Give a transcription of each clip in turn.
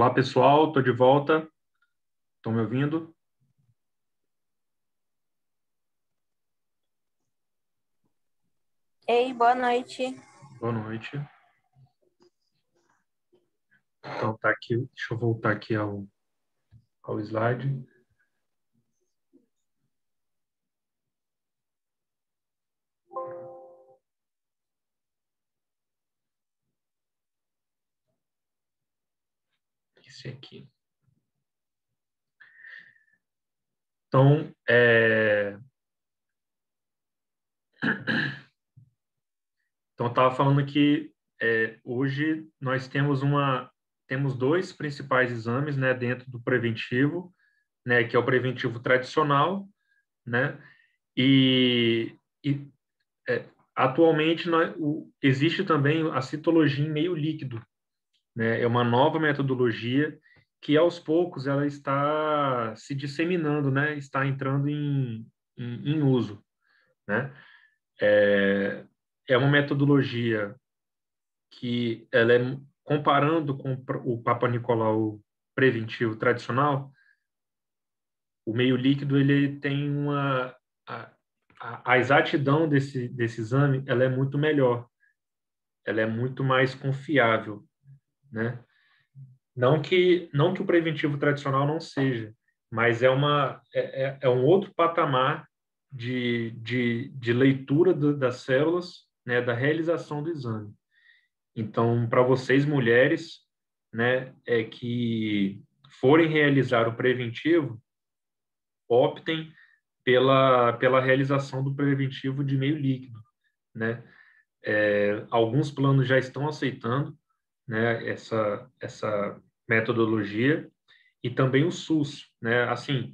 Olá, pessoal, estou de volta. Estão me ouvindo? Ei, boa noite. Boa noite. Então, tá aqui. Deixa eu voltar aqui ao slide. Esse aqui. Então, eu estava falando que hoje nós temos dois principais exames, né, dentro do preventivo, né, que é o preventivo tradicional, né, e atualmente existe também a citologia em meio líquido, né? É uma nova metodologia que aos poucos ela está se disseminando, né? Está entrando em uso, né? É uma metodologia que ela é, comparando com o Papa Nicolau preventivo tradicional, o meio líquido ele tem a, a exatidão desse exame ela é muito melhor, ela é muito mais confiável, né? Não que o preventivo tradicional não seja, mas é um outro patamar de leitura das células, né, da realização do exame. Então, para vocês mulheres, né, que forem realizar o preventivo, optem pela realização do preventivo de meio líquido, né? Alguns planos já estão aceitando, né, essa metodologia e também o SUS, né? Assim,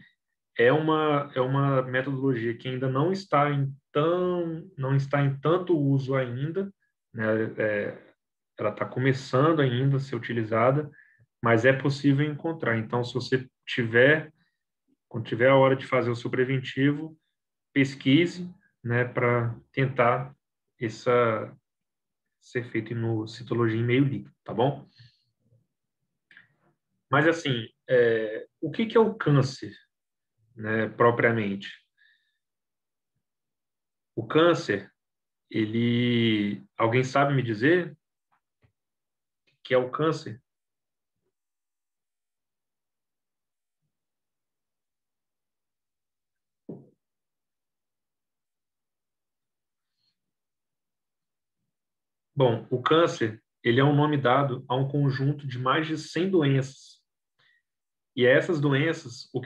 é uma metodologia que ainda não está em tanto uso ainda, né? Ela está começando ainda a ser utilizada, mas é possível encontrar. Então, se você quando tiver a hora de fazer o seu preventivo, pesquise, né, para tentar essa ser feito no citologia em meio líquido, tá bom? Mas assim, o que é o câncer, né, propriamente? O câncer, alguém sabe me dizer o que é o câncer? Bom, o câncer, ele é um nome dado a um conjunto de mais de 100 doenças. E essas doenças, o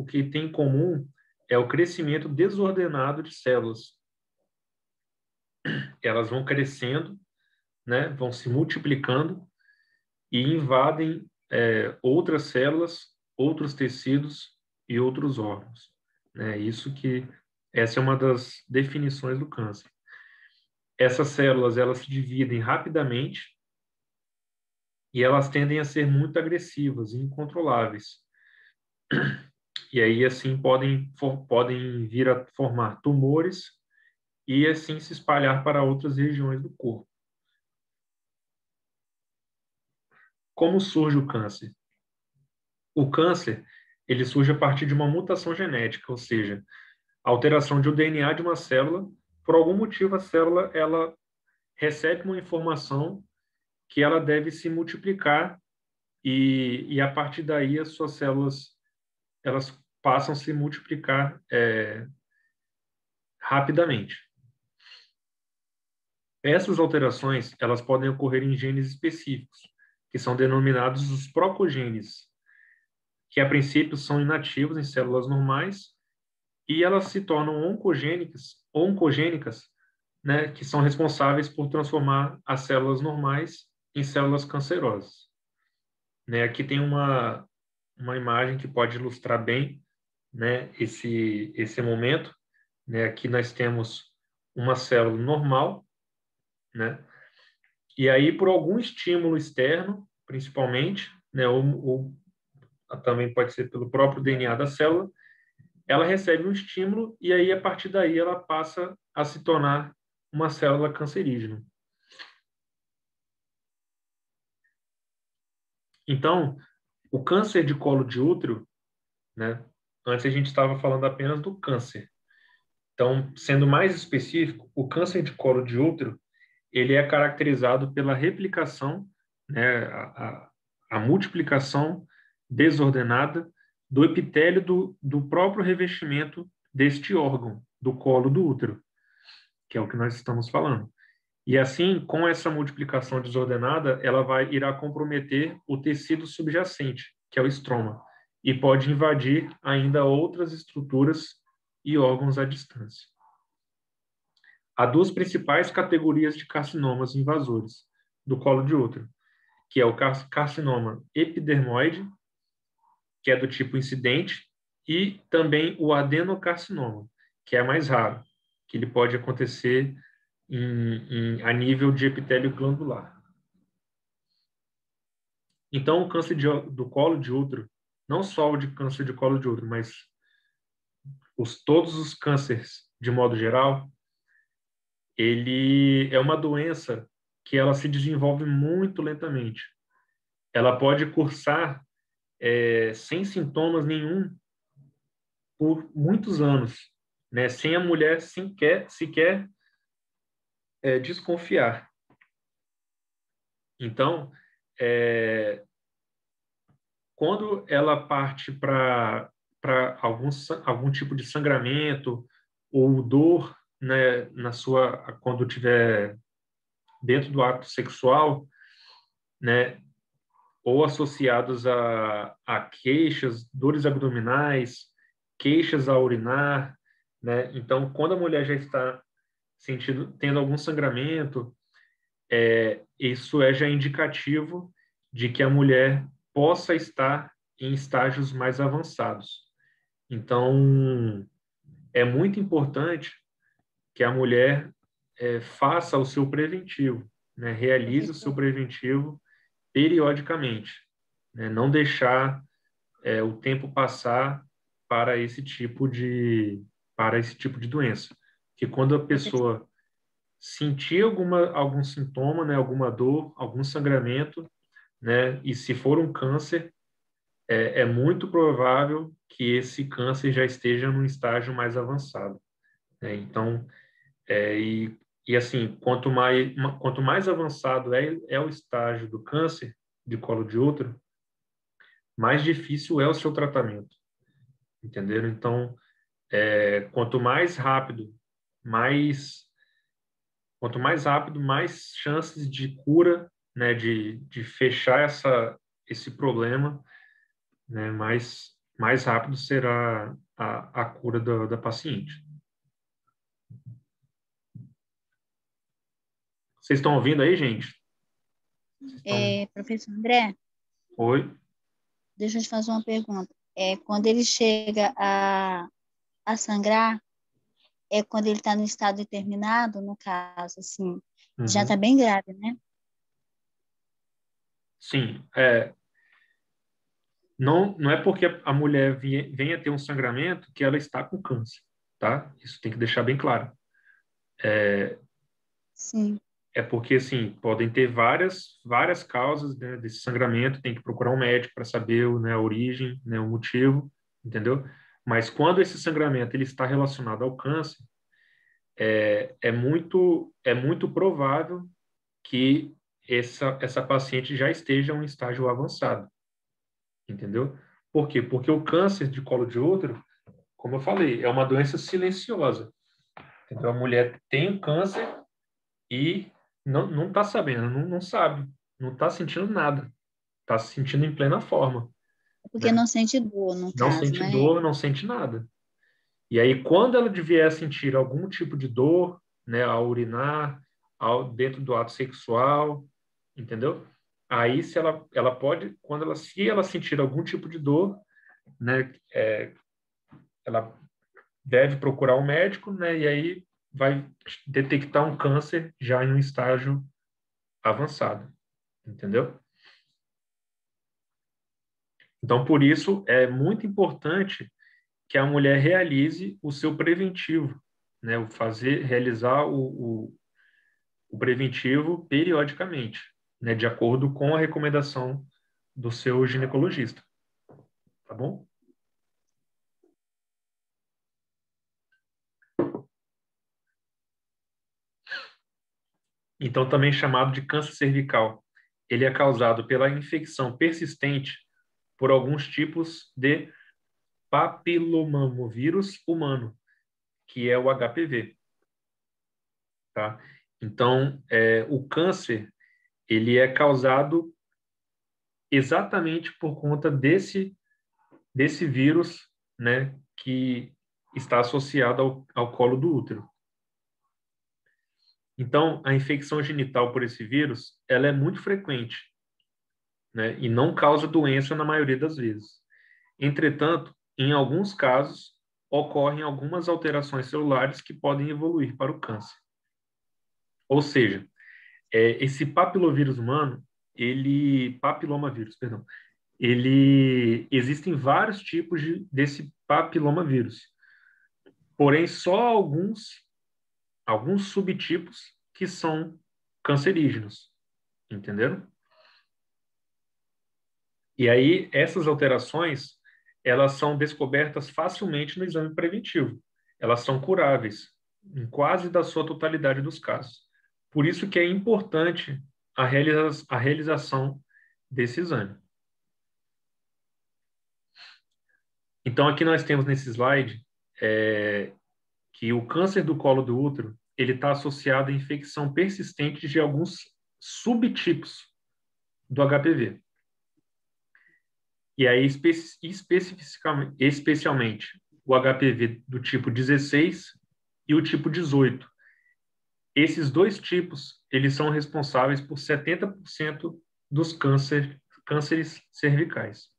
que tem em comum é o crescimento desordenado de células. Elas vão crescendo, né, vão se multiplicando e invadem outras células, outros tecidos e outros órgãos. Né? Essa é uma das definições do câncer. Essas células elas se dividem rapidamente e elas tendem a ser muito agressivas e incontroláveis. E aí assim podem vir a formar tumores e assim se espalhar para outras regiões do corpo. Como surge o câncer? O câncer, ele surge a partir de uma mutação genética, ou seja, a alteração de um DNA de uma célula. Por algum motivo, a célula ela recebe uma informação que ela deve se multiplicar e a partir daí as suas células elas passam a se multiplicar rapidamente. Essas alterações elas podem ocorrer em genes específicos, que são denominados os procogenes, que a princípio são inativos em células normais e elas se tornam oncogênicas, né, que são responsáveis por transformar as células normais em células cancerosas. Né, aqui tem uma imagem que pode ilustrar bem, né, esse momento. Né, aqui nós temos uma célula normal, né, e aí por algum estímulo externo, principalmente, né, ou também pode ser pelo próprio DNA da célula, ela recebe um estímulo e aí, a partir daí, ela passa a se tornar uma célula cancerígena. Então, O câncer de colo de útero, né? Antes a gente estava falando apenas do câncer. Então, sendo mais específico, o câncer de colo de útero, ele é caracterizado pela replicação, né, a multiplicação desordenada do epitélio do próprio revestimento deste órgão, do colo do útero, que é o que nós estamos falando. E assim, com essa multiplicação desordenada, irá comprometer o tecido subjacente, que é o estroma, e pode invadir ainda outras estruturas e órgãos à distância. Há duas principais categorias de carcinomas invasores do colo de útero, que é o carcinoma epidermoide, que é do tipo incidente, e também o adenocarcinoma, que é mais raro, que ele pode acontecer a nível de epitélio glandular. Então, o câncer do colo de útero, não só o de câncer de colo de útero, mas todos os cânceres, de modo geral, ele é uma doença que ela se desenvolve muito lentamente. Ela pode cursar sem sintomas nenhum por muitos anos, né? Sem a mulher sequer desconfiar. Então, quando ela parte para algum tipo de sangramento ou dor, né, quando tiver dentro do ato sexual, né, ou associados a queixas, dores abdominais, queixas a urinar, né? Então, quando a mulher já está tendo algum sangramento, isso já indicativo de que a mulher possa estar em estágios mais avançados. Então, é muito importante que a mulher faça o seu preventivo, né? Realize o seu preventivo periodicamente, né? Não deixar o tempo passar para esse tipo de doença. Que quando a pessoa sentir algum sintoma, né, alguma dor, algum sangramento, né, e se for um câncer, é muito provável que esse câncer já esteja num estágio mais avançado, né? Então, e assim, quanto mais avançado é o estágio do câncer de colo de útero, mais difícil é o seu tratamento, entenderam? Então, quanto mais rápido, mais mais chances de cura, né, de fechar esse problema, né, mais rápido será a cura da paciente. Vocês estão ouvindo aí, gente? Professor André, Oi? deixa eu te fazer uma pergunta. Quando ele chega a sangrar, quando ele está no estado determinado, no caso, assim, já está Uhum. bem grave, né? Sim, não é porque a mulher venha ter um sangramento que ela está com câncer, tá? Isso tem que deixar bem claro. Sim. É porque, assim, podem ter várias causas, né, desse sangramento, tem que procurar um médico para saber, né, a origem, né, o motivo, entendeu? Mas quando esse sangramento ele está relacionado ao câncer, é muito provável que essa paciente já esteja em um estágio avançado, entendeu? Por quê? Porque o câncer de colo de útero, como eu falei, é uma doença silenciosa, entendeu? A mulher tem o câncer e não está sabendo, não sabe, não está sentindo nada, está se sentindo em plena forma, Porque né? não sente dor, no Não caso, sente né? dor, não sente nada. E aí, quando ela vier a sentir algum tipo de dor, né, ao urinar, dentro do ato sexual, entendeu? Aí, ela pode, se ela sentir algum tipo de dor, né, ela deve procurar um médico, né, e aí vai detectar um câncer já em um estágio avançado, entendeu? Então, por isso, é muito importante que a mulher realize o seu preventivo, né? Realizar o preventivo periodicamente, né? De acordo com a recomendação do seu ginecologista. tá bom? Então, também chamado de câncer cervical. Ele é causado pela infecção persistente por alguns tipos de papilomavírus humano, que é o HPV, tá? Então, o câncer, ele é causado exatamente por conta desse vírus, né, que está associado ao colo do útero. Então, a infecção genital por esse vírus, ela é muito frequente, né, e não causa doença na maioria das vezes. Entretanto, em alguns casos, ocorrem algumas alterações celulares que podem evoluir para o câncer. Ou seja, esse papilovírus humano, papilomavírus, perdão, existem vários tipos desse papilomavírus, porém só alguns subtipos que são cancerígenos, entenderam? E aí essas alterações, elas são descobertas facilmente no exame preventivo. Elas são curáveis em quase da sua totalidade dos casos. Por isso que é importante a realização desse exame. Então, aqui nós temos nesse slide que o câncer do colo do útero ele está associado à infecção persistente de alguns subtipos do HPV. E aí, especialmente, o HPV do tipo 16 e o tipo 18. Esses dois tipos, eles são responsáveis por 70% dos cânceres cervicais.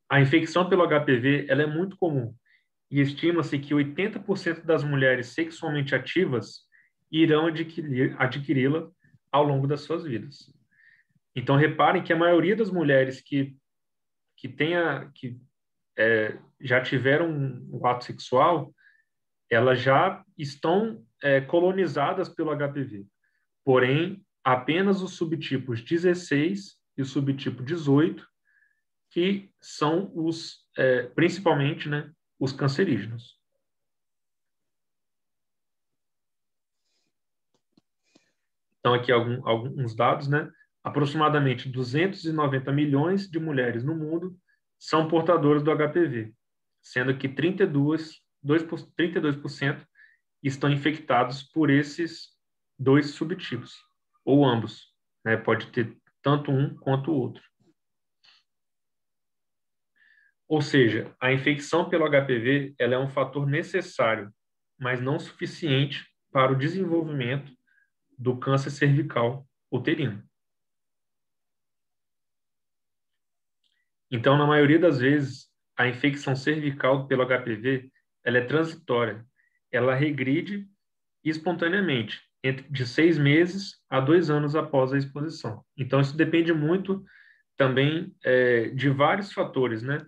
A infecção pelo HPV ela é muito comum e estima-se que 80% das mulheres sexualmente ativas irão adquiri-la ao longo das suas vidas. Então, reparem que a maioria das mulheres que já tiveram um ato sexual, elas já estão colonizadas pelo HPV. Porém, apenas os subtipos 16 e o subtipo 18 que são principalmente, né, os cancerígenos. Então, aqui alguns dados, né? Aproximadamente 290 milhões de mulheres no mundo são portadoras do HPV, sendo que 32% estão infectados por esses dois subtipos, ou ambos, né? Pode ter tanto um quanto o outro. Ou seja, a infecção pelo HPV ela é um fator necessário, mas não suficiente para o desenvolvimento do câncer cervical uterino. Então, na maioria das vezes, a infecção cervical pelo HPV ela é transitória. Ela regride espontaneamente, de 6 meses a 2 anos após a exposição. Então, isso depende muito também de vários fatores, né?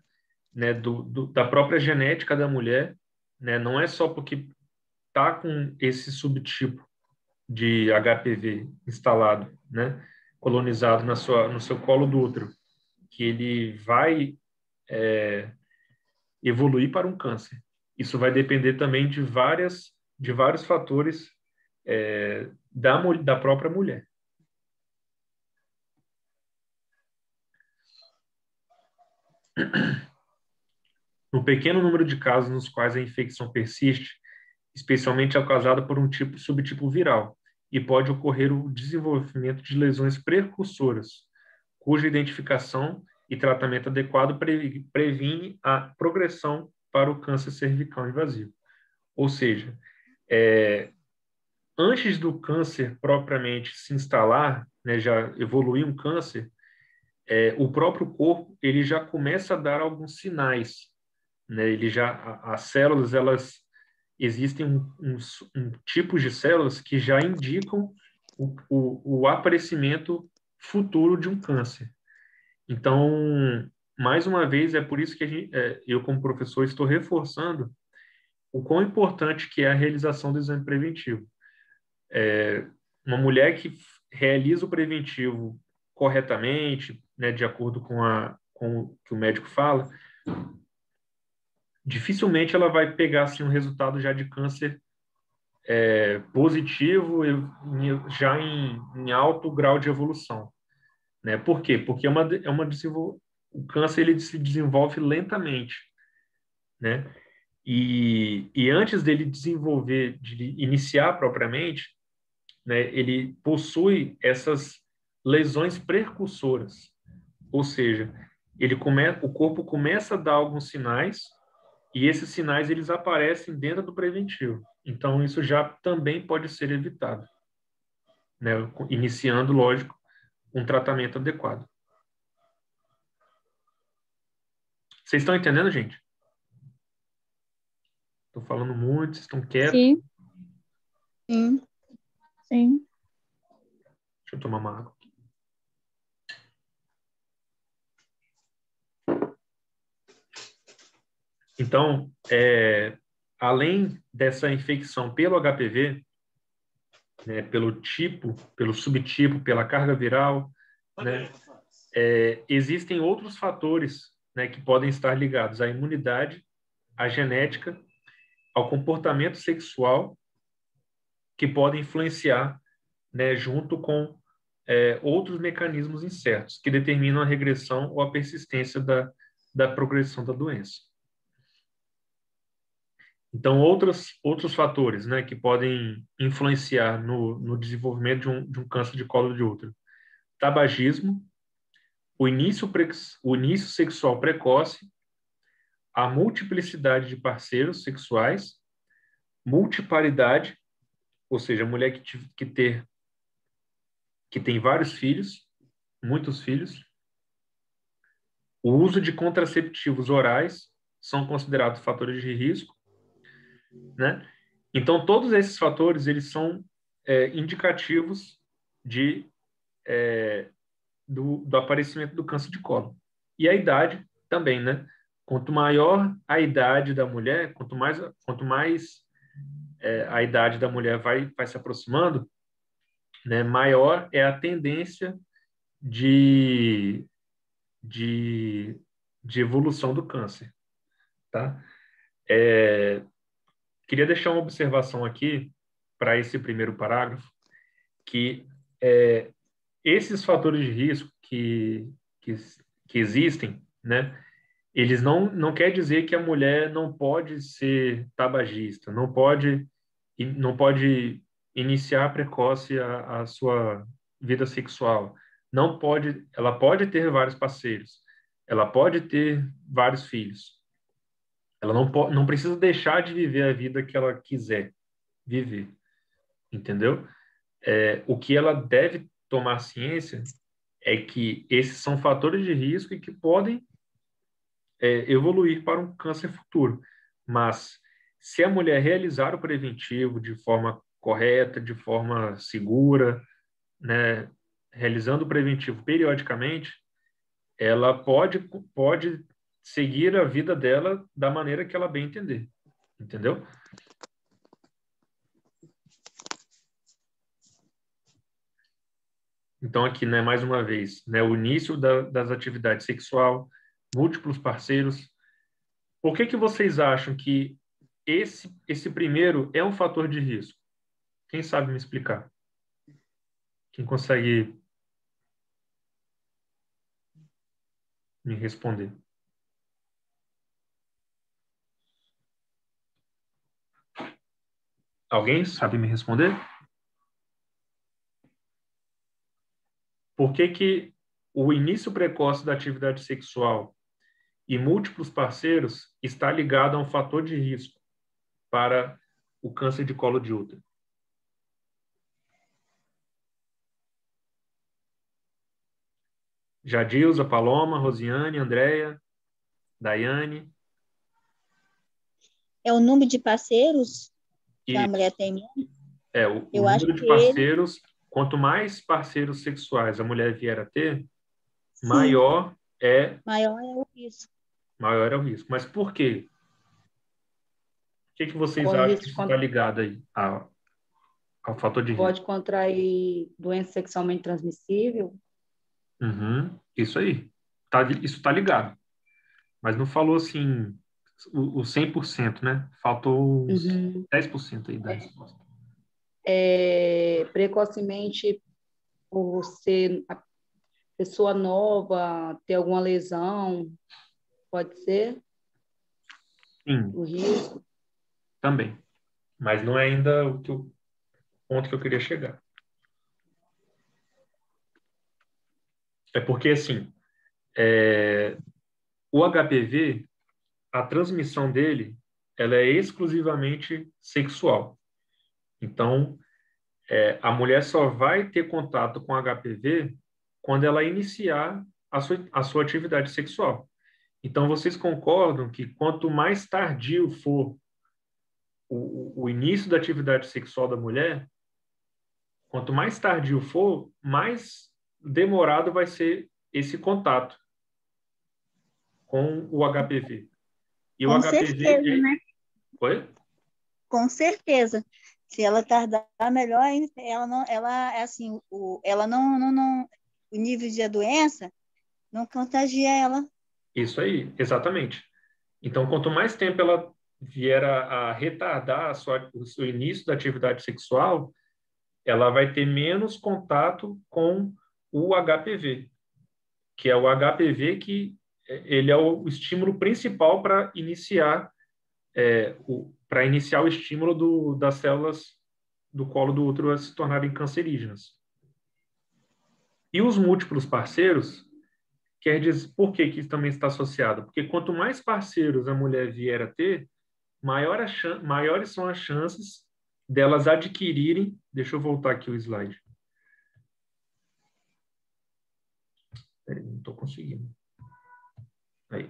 Da própria genética da mulher, né? Não é só porque está com esse subtipo de HPV instalado, né? Colonizado no seu colo do útero, que ele vai evoluir para um câncer. Isso vai depender também de vários fatores da própria mulher. No pequeno número de casos nos quais a infecção persiste, especialmente é causada por um subtipo viral, e pode ocorrer o desenvolvimento de lesões precursoras, cuja identificação e tratamento adequado previne a progressão para o câncer cervical invasivo. Ou seja, antes do câncer propriamente se instalar, né, já evoluir um câncer, o próprio corpo ele já começa a dar alguns sinais, né? As células elas existem tipos de células que já indicam o aparecimento futuro de um câncer. Então, mais uma vez, é por isso que eu, como professor, estou reforçando o quão importante que é a realização do exame preventivo. Uma mulher que realiza o preventivo corretamente, né, de acordo com o que o médico fala, dificilmente ela vai pegar assim, um resultado já de câncer positivo, já em alto grau de evolução. Né? Por quê? Porque o câncer ele se desenvolve lentamente. Né? E antes dele desenvolver, de iniciar propriamente, né, ele possui essas lesões precursoras. Ou seja, o corpo começa a dar alguns sinais e esses sinais eles aparecem dentro do preventivo. Então, isso já também pode ser evitado, né? Iniciando, lógico, um tratamento adequado. Vocês estão entendendo, gente? Estou falando muito, vocês estão quietos. Sim, sim, sim. Deixa eu tomar uma água. Então, além dessa infecção pelo HPV, né, pelo subtipo, pela carga viral, né, existem outros fatores, né, que podem estar ligados à imunidade, à genética, ao comportamento sexual, que podem influenciar, né, junto com outros mecanismos incertos, que determinam a regressão ou a persistência da progressão da doença. Então, outros fatores, né, que podem influenciar no desenvolvimento de um câncer de colo de útero. Tabagismo, o início sexual precoce, a multiplicidade de parceiros sexuais, multiparidade, ou seja, a mulher que tem vários filhos, muitos filhos, o uso de contraceptivos orais são considerados fatores de risco, né? Então, todos esses fatores, eles são indicativos do aparecimento do câncer de colo. E a idade também, né? Quanto maior a idade da mulher, quanto mais a idade da mulher vai se aproximando, né, maior é a tendência de, de, de evolução do câncer, tá? Queria deixar uma observação aqui para esse primeiro parágrafo, que esses fatores de risco que, que existem, né, eles não quer dizer que a mulher não pode ser tabagista, não pode iniciar precoce a sua vida sexual, ela pode ter vários parceiros, ela pode ter vários filhos, ela não precisa deixar de viver a vida que ela quiser viver, entendeu? O que ela deve tomar ciência é que esses são fatores de risco e que podem evoluir para um câncer futuro. Mas se a mulher realizar o preventivo de forma correta, de forma segura, né, realizando o preventivo periodicamente, ela pode seguir a vida dela da maneira que ela bem entender, entendeu? Então aqui, né, mais uma vez, né, o início das atividades sexual, múltiplos parceiros. Por que vocês acham que esse primeiro é um fator de risco? Quem sabe me explicar? Quem consegue me responder? Alguém sabe me responder? Por que o início precoce da atividade sexual e múltiplos parceiros está ligado a um fator de risco para o câncer de colo de útero? Jadilza, Paloma, Rosiane, Andréia, Daiane. É o número de parceiros que a E mulher tem mesmo? o Eu acho número de que ele, parceiros, quanto mais parceiros sexuais a mulher vier a ter, sim, maior maior é o risco. maior é o risco. Mas por quê? O que vocês Corre acham que risco isso está ligado aí ao fator de risco? pode contrair doença sexualmente transmissível, Uhum, isso aí. Isso está ligado. Mas não falou assim o 100%, né? Faltou uns Uhum. 10% aí da resposta. Precocemente, por ser a pessoa nova, ter alguma lesão, pode ser Sim, o risco. também. Mas não é ainda o ponto que eu queria chegar. É porque, assim, o HPV, a transmissão dele, ela é exclusivamente sexual. Então, a mulher só vai ter contato com HPV quando ela iniciar a sua atividade sexual. Então, vocês concordam que quanto mais tardio for o início da atividade sexual da mulher, quanto mais tardio for, mais demorado vai ser esse contato com o HPV. E o Com HPV certeza, né? Oi? Com certeza. Se ela tardar melhor, ela não, ela é assim, ela não, o nível de doença não contagia ela. Isso aí, exatamente. Então, quanto mais tempo ela vier a retardar o seu início da atividade sexual, ela vai ter menos contato com o HPV, que é o HPV que ele é o estímulo principal para iniciar o estímulo das células do colo do útero a se tornarem cancerígenas. E os múltiplos parceiros, quer dizer, por que isso também está associado? Porque quanto mais parceiros a mulher vier a ter, maiores são as chances delas adquirirem. Deixa eu voltar aqui o slide. Peraí, não estou conseguindo. Aí.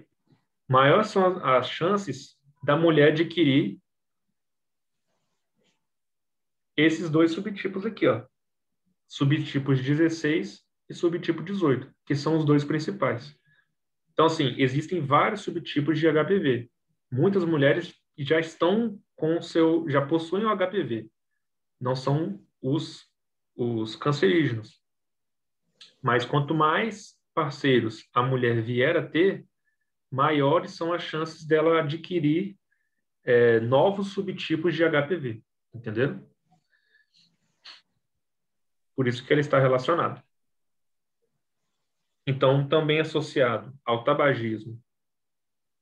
Maiores são as chances da mulher adquirir esses dois subtipos aqui, ó. Subtipos 16 e subtipo 18, que são os dois principais. Então, assim, existem vários subtipos de HPV. Muitas mulheres já possuem o HPV, não são os cancerígenos. Mas quanto mais parceiros a mulher vier a ter, maiores são as chances dela adquirir novos subtipos de HPV, entenderam? Por isso que ele está relacionado. Então, também associado ao tabagismo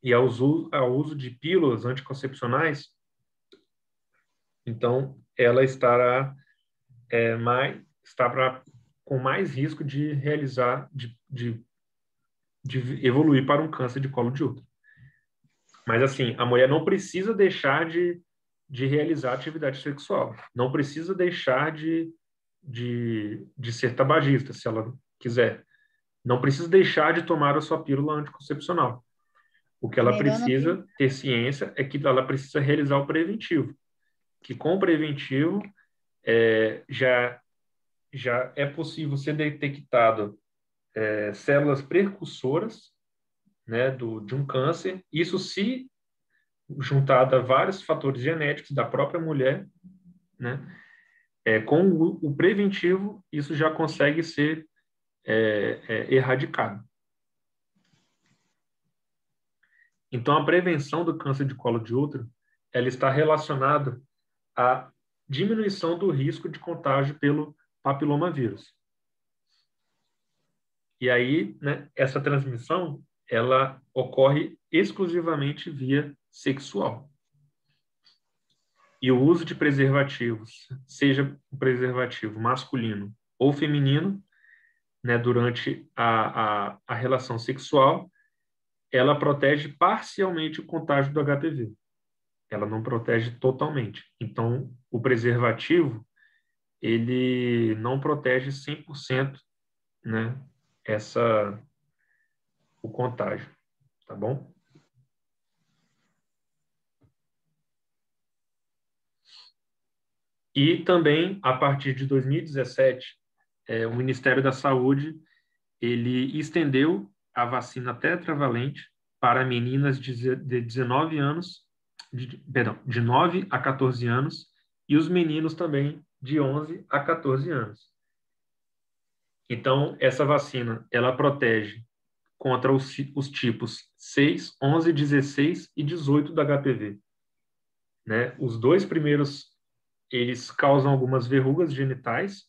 e ao uso de pílulas anticoncepcionais, então ela estará com mais risco de realizar, de evoluir para um câncer de colo de útero. Mas, assim, a mulher não precisa deixar de realizar atividade sexual, não precisa deixar de ser tabagista, se ela quiser. Não precisa deixar de tomar a sua pílula anticoncepcional. O que É ela melhor não ter. precisa ter ciência é que ela precisa realizar o preventivo, que com o preventivo já é possível ser detectado células precursoras, né, de um câncer. Isso se juntado a vários fatores genéticos da própria mulher, né, com o preventivo, isso já consegue ser erradicado. Então, a prevenção do câncer de colo de útero, ela está relacionada à diminuição do risco de contágio pelo papilomavírus. E aí, né, essa transmissão, ela ocorre exclusivamente via sexual. E o uso de preservativos, seja o preservativo masculino ou feminino, né, durante a relação sexual, ela protege parcialmente o contágio do HPV. Ela não protege totalmente. Então, o preservativo, ele não protege 100%, né, o contágio, tá bom? E também, a partir de 2017, o Ministério da Saúde, ele estendeu a vacina tetravalente para meninas de 19 anos, de 9 a 14 anos, e os meninos também de 11 a 14 anos. Então, essa vacina, ela protege contra os tipos 6, 11, 16 e 18 da HPV, né? Os dois primeiros, eles causam algumas verrugas genitais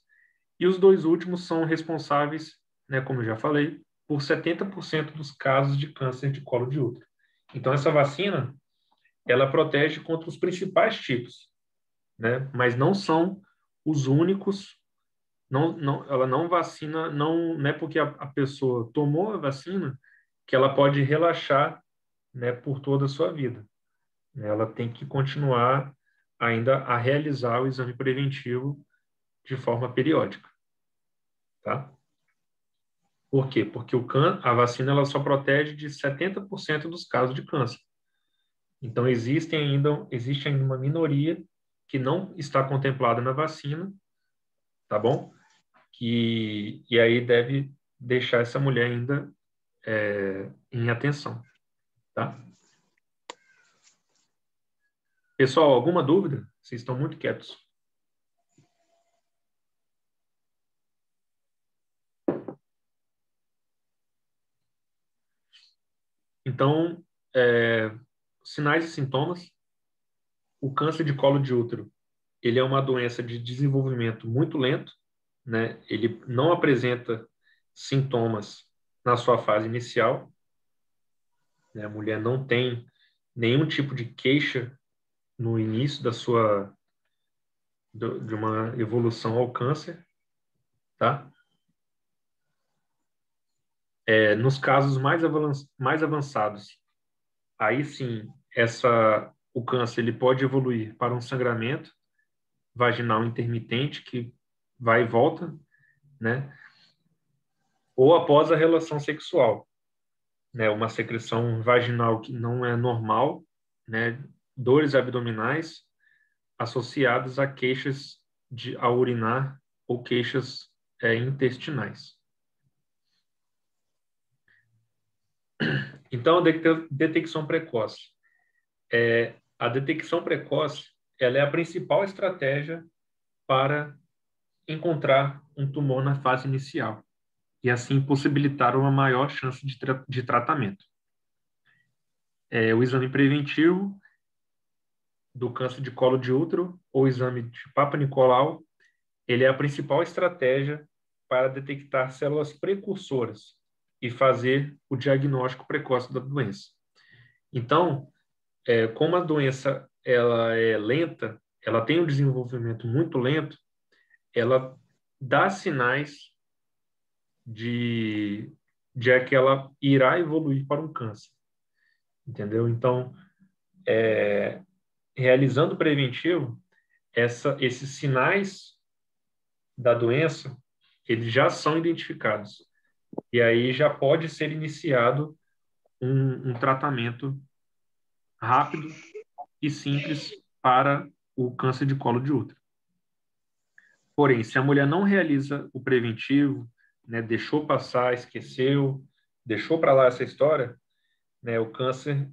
e os dois últimos são responsáveis, né, como eu já falei, por 70% dos casos de câncer de colo de útero. Então, essa vacina, ela protege contra os principais tipos, né? Mas não são os únicos. Ela não vacina, não é porque a pessoa tomou a vacina que ela pode relaxar, né, por toda a sua vida. Ela tem que continuar ainda a realizar o exame preventivo de forma periódica, tá? Por quê? Porque a vacina ela só protege de 70% dos casos de câncer. Então, existe ainda uma minoria que não está contemplada na vacina, tá bom? E aí deve deixar essa mulher ainda em atenção, tá? Pessoal, alguma dúvida? Vocês estão muito quietos. Então, sinais e sintomas. O câncer de colo de útero, ele é uma doença de desenvolvimento muito lento, né? Ele não apresenta sintomas na sua fase inicial, né? A mulher não tem nenhum tipo de queixa no início de uma evolução ao câncer, tá? Nos casos mais avançados, aí sim, o câncer ele pode evoluir para um sangramento vaginal intermitente que vai e volta, né? Ou após a relação sexual, né? Uma secreção vaginal que não é normal, né? Dores abdominais associadas a queixas a urinar ou queixas intestinais. Então, a detecção precoce. A detecção precoce, ela é a principal estratégia para encontrar um tumor na fase inicial e assim possibilitar uma maior chance de tratamento. O exame preventivo do câncer de colo de útero ou exame de Papa Nicolau, ele é a principal estratégia para detectar células precursoras e fazer o diagnóstico precoce da doença. Então, como a doença ela é lenta, ela tem um desenvolvimento muito lento, ela dá sinais de que ela irá evoluir para um câncer, entendeu? Então, realizando o preventivo, esses sinais da doença, eles já são identificados. E aí já pode ser iniciado um tratamento rápido e simples para o câncer de colo de útero. Porém, se a mulher não realiza o preventivo, né, deixou passar, esqueceu, deixou para lá essa história, né, o câncer,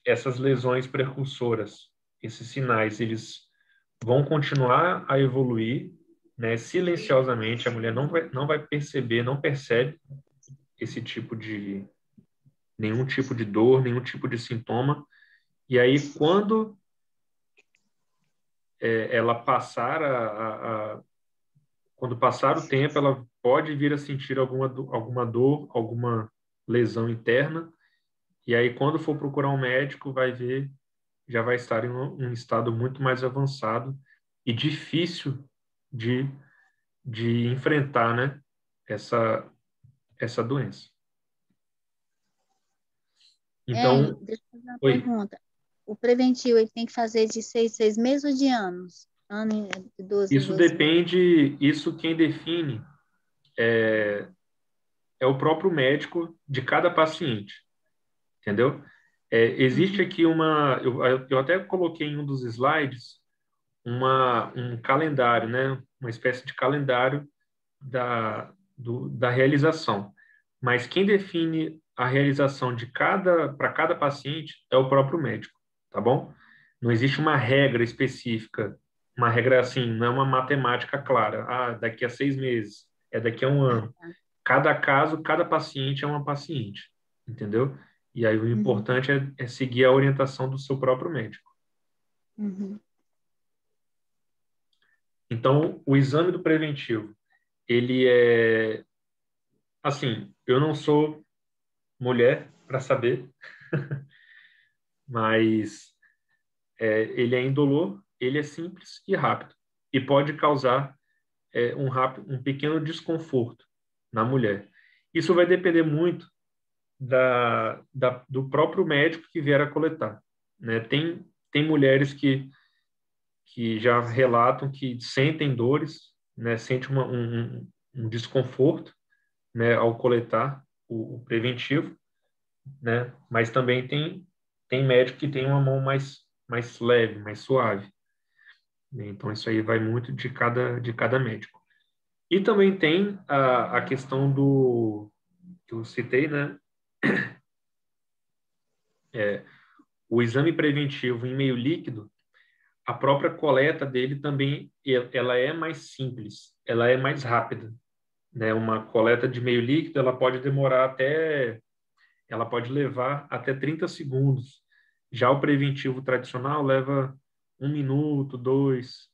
essas lesões precursoras, esses sinais, eles vão continuar a evoluir, né, silenciosamente. A mulher não vai perceber, não percebe esse tipo de nenhum tipo de dor, nenhum tipo de sintoma. E aí, quando ela passar quando passar o tempo, ela pode vir a sentir alguma dor, alguma lesão interna. E aí, quando for procurar um médico, vai ver, já vai estar em um estado muito mais avançado e difícil de, de enfrentar, né, essa doença. Então, Deixa eu fazer uma oi. pergunta. O preventivo ele tem que fazer de 6 meses ou de anos? De 12 em Isso 12 meses. depende, isso quem define é o próprio médico de cada paciente, entendeu? Existe aqui eu até coloquei em um dos slides um calendário, né? Uma espécie de calendário da realização. Mas quem define a realização para cada paciente é o próprio médico, tá bom? Não existe uma regra específica, uma regra assim, não é uma matemática clara. Ah, daqui a 6 meses é daqui a um ano. Cada caso, cada paciente é uma paciente, entendeu? E aí o importante é seguir a orientação do seu próprio médico. Então, o exame do preventivo, ele é... Assim, eu não sou mulher para saber, mas ele é indolor, ele é simples e rápido. E pode causar um pequeno desconforto na mulher. Isso vai depender muito do próprio médico que vier a coletar, né? Tem mulheres que já relatam que sentem dores, né? Sentem um desconforto, né? Ao coletar o preventivo, né? Mas também tem médico que tem uma mão mais leve, mais suave. Então, isso aí vai muito de cada médico. E também tem a questão que eu citei, né? O exame preventivo em meio líquido, a própria coleta dele também, ela é mais simples, ela é mais rápida, né? Uma coleta de meio líquido, ela pode levar até 30 segundos. Já o preventivo tradicional leva 1 minuto, 2,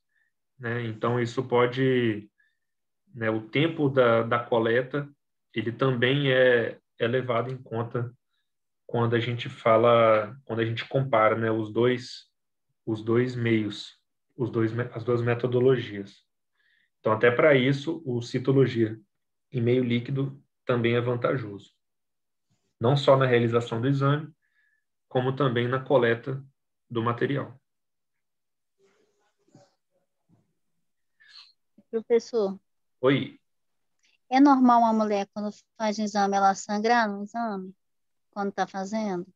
né? Então, isso pode, né? O tempo da coleta, ele também é levado em conta quando a gente compara, né, os dois meios, as duas metodologias. Então, até para isso, o citologia em meio líquido também é vantajoso. Não só na realização do exame, como também na coleta do material. Professor, Oi. é normal uma mulher, quando faz o exame, ela sangrar no exame? Quando está fazendo?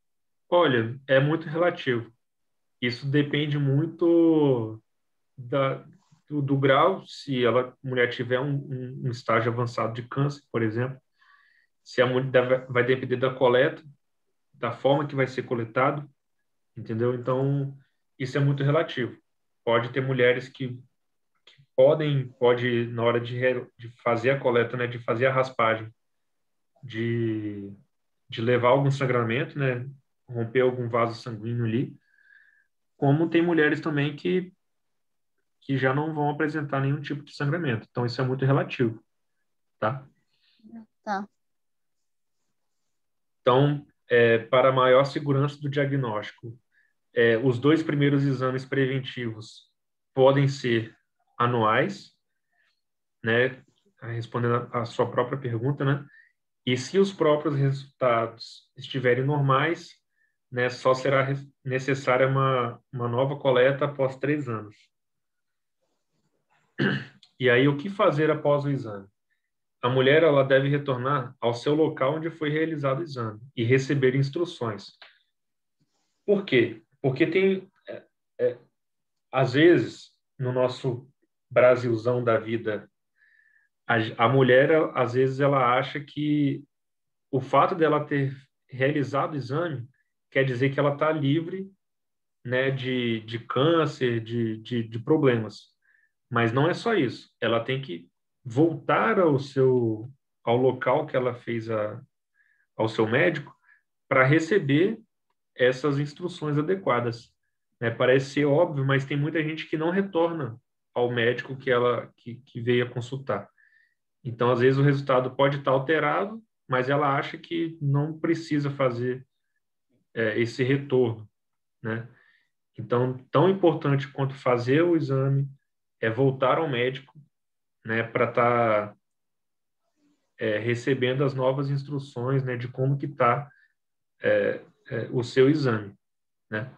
Olha, é muito relativo. Isso depende muito do grau, se a mulher tiver um estágio avançado de câncer, por exemplo, se a mulher vai depender da coleta, da forma que vai ser coletado, entendeu? Então, isso é muito relativo. Pode ter mulheres que pode na hora de fazer a coleta, né, de fazer a raspagem, de, de levar algum sangramento, né, romper algum vaso sanguíneo ali, como tem mulheres também que já não vão apresentar nenhum tipo de sangramento. Então, isso é muito relativo, tá? Tá. Então, para maior segurança do diagnóstico, os 2 primeiros exames preventivos podem ser anuais, né? Respondendo a sua própria pergunta, né? E se os próprios resultados estiverem normais, né, só será necessária uma nova coleta após 3 anos. E aí, o que fazer após o exame? A mulher ela deve retornar ao seu local onde foi realizado o exame e receber instruções. Por quê? Porque às vezes, no nosso Brasilzão da vida, a mulher, às vezes, ela acha que o fato dela ter realizado o exame quer dizer que ela está livre, né, de câncer, de problemas. Mas não é só isso. Ela tem que voltar ao local que ela fez ao seu médico para receber essas instruções adequadas. Né? Parece ser óbvio, mas tem muita gente que não retorna ao médico que veio a consultar. Então, às vezes, o resultado pode estar alterado, mas ela acha que não precisa fazer esse retorno, né? Então, tão importante quanto fazer o exame é voltar ao médico, né, para estar recebendo as novas instruções, né, de como que está o seu exame, né?